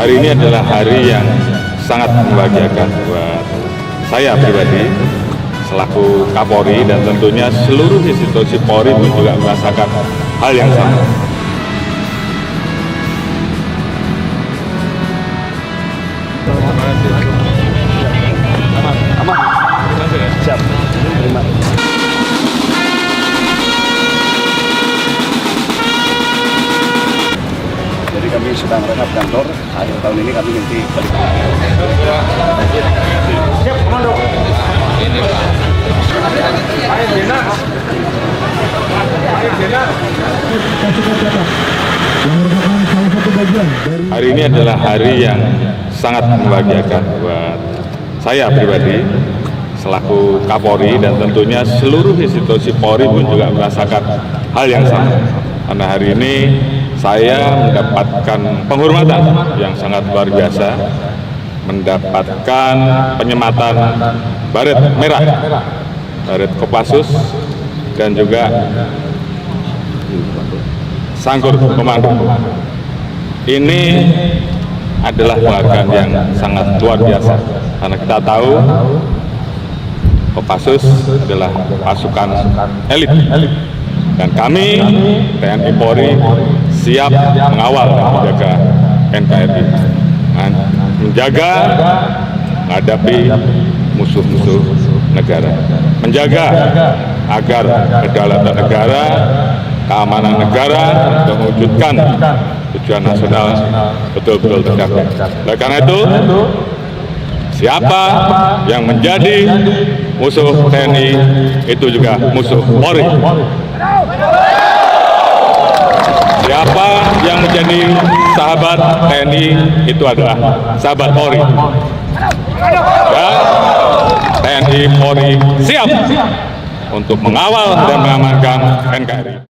Hari ini adalah hari yang sangat membahagiakan buat saya pribadi selaku Kapolri, dan tentunya seluruh institusi Polri pun juga merasakan hal yang sama. Siap. Terima. Jadi kami sedang merehab kantor. Akhir tahun ini kami nanti balik. Siap, komando. Hari ini adalah hari yang sangat membahagiakan buat saya pribadi selaku Kapolri, dan tentunya seluruh institusi Polri pun juga merasakan hal yang sama. Karena hari ini saya mendapatkan penghormatan yang sangat luar biasa, mendapatkan penyematan baret merah, baret Kopassus, dan juga sangkur komando. Ini adalah penghargaan yang sangat luar biasa, karena kita tahu Kopassus adalah pasukan elit, dan kami TNI Polri siap mengawal dan menjaga NKRI, menjaga menghadapi musuh-musuh negara, menjaga agar kedaulatan negara, keamanan negara, dan mewujudkan tujuan nasional betul-betul tercapai. Oleh karena itu, siapa yang menjadi musuh TNI itu juga musuh Polri. Siapa yang menjadi sahabat TNI itu adalah sahabat Polri. Dan TNI Polri siap untuk mengawal dan mengamankan NKRI.